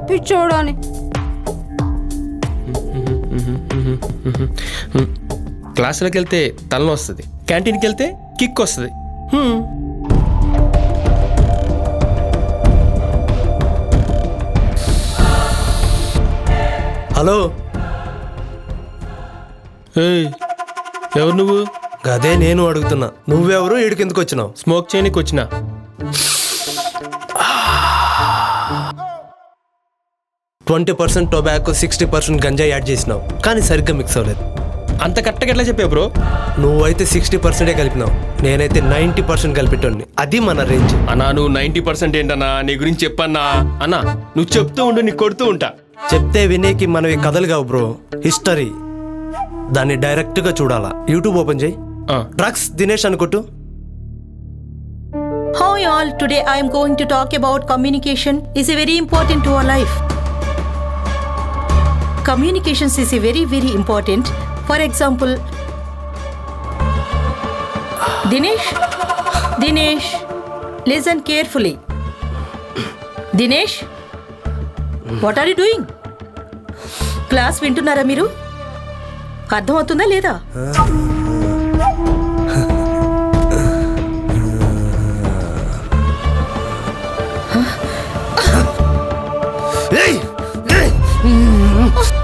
పిచ్చోడా అని. క్లాసులోకి వెళ్తే తలనొస్తుంది, వస్తుంది, క్యాంటీన్కి వెళ్తే కిక్ వస్తుంది. హలో, ఏయ్ ఎవరు నువ్వు? అదే నేను అడుగుతున్నా, నువ్వెవరు, ఈడికి ఎందుకు వచ్చినావు? స్మోక్ చేయడానికి వచ్చినా. 20% టొబాకో 60% గంజా యాడ్ చేసినావు, కానీ సరిగ్గా మిక్స్ అవ్వలేదు. అంత కరెక్ట్గా ఎట్లా చెప్పావు బ్రో? నువ్వైతే 60% కలిపినావు, నేనైతే 90% కలిపెట్టండి. అది మన రేంజ్ అన్నా. నువ్వు 90% ఏంటన్నా? నీ గురించి చెప్పన్నా అన్నా. నువ్వు చెప్తూ ఉండు, నీకు కొడుతూ ఉంటా. చెప్తే వినేకి మనవి కథలు కావు బ్రో, హిస్టరీ. దాన్ని డైరెక్ట్గా చూడాలా. యూట్యూబ్ ఓపెన్ చేయి, డ్రగ్స్ దినేష్ అనుకుంటూ. How y'all, today I am going to talk about communication is a very important to our life. Communications is a very important. For example, Dinesh, listen carefully. Dinesh, what are you doing? Class వింటున్నారా మీరు? అర్థమవుతుందా లేదా?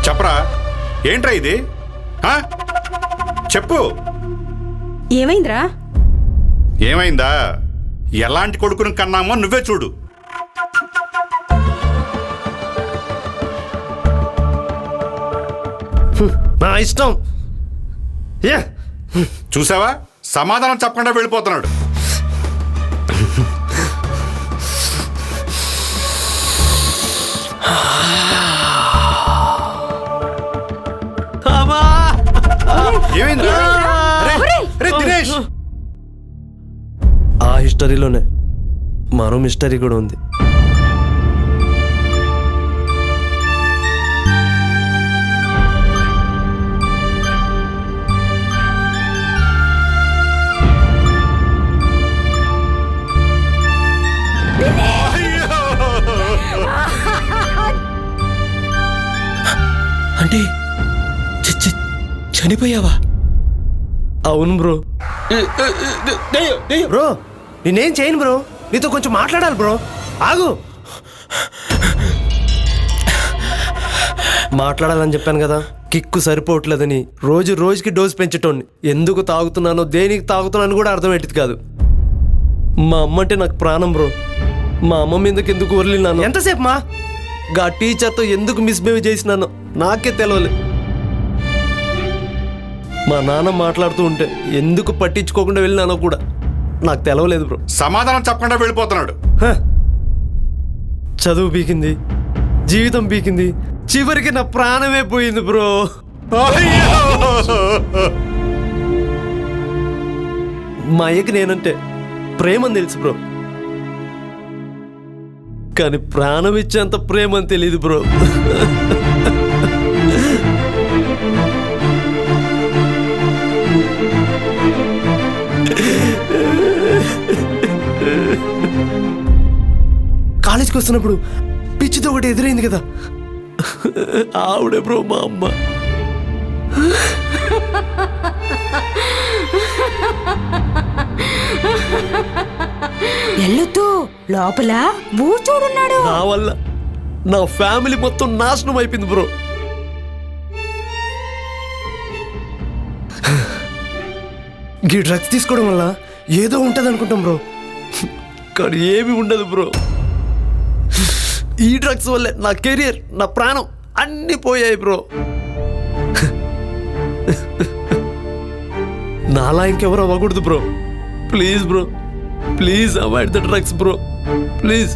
చెప్పరా, ఏంట్రా ఇది? చెప్పు. ఏమైందిరా? ఏమైందా? ఎలాంటి కొడుకుని కన్నామో నువ్వే చూడు. నా ఇష్టం. చూసావా, సమాధానం చెప్పకుండా వెళ్ళిపోతున్నాడు. ఏమైంది దినేష్? ఆ హిస్టరీలోనే మరో మిస్టరీ కూడా ఉంది. అంటే చనిపోయావా? అవును బ్రో. బ్రో నేనేం చేయను బ్రో, నీతో కొంచెం మాట్లాడాలి బ్రో. ఆగు. మాట్లాడాలని చెప్పాను కదా, కిక్కు సరిపోవట్లేదని రోజుకి డోస్ పెంచటోని. ఎందుకు తాగుతున్నానో, దేనికి తాగుతున్నాను కూడా అర్థమయ్యేది కాదు. మా అమ్మ అంటే నాకు ప్రాణం బ్రో. మా అమ్మ మీదకి ఎందుకు వదిలినాను, ఎంతసేపు మా గా టీచర్తో ఎందుకు మిస్బిహేవ్ చేసినానో నాకే తెలియలే. మా నాన్న మాట్లాడుతూ ఉంటే ఎందుకు పట్టించుకోకుండా వెళ్ళినానో కూడా నాకు తెలవలేదు బ్రో. సమాధానం చెప్పకుండా వెళ్ళిపోతున్నాడు. చదువు పీకింది, జీవితం పీకింది, చివరికి నా ప్రాణమే పోయింది బ్రో. మా అయ్యకి నేనంటే ప్రేమని తెలుసు బ్రో, కానీ ప్రాణం ఇచ్చేంత ప్రేమని తెలియదు బ్రో. కాలేజ్కి వస్తున్నప్పుడు పిచ్చితో ఒకటి ఎదురైంది కదా, ఆవిడే బ్రో మా అమ్మ. ఎల్లుతూ లోపల బూచోడున్నాడు. నా వల్ల నా ఫ్యామిలీ మొత్తం నాశనం అయిపోయింది బ్రో. ఈ డ్రగ్స్ తీసుకోవడం వల్ల ఏదో ఉంటుంది అనుకుంటాం బ్రో, కానీ ఏమి ఉండదు బ్రో. ఈ డ్రగ్స్ వల్లే నా కెరియర్, నా ప్రాణం అన్నీ పోయాయి బ్రో. నాలా ఇంకెవరు అవ్వకూడదు bro. Please bro, please avoid the drugs bro, please.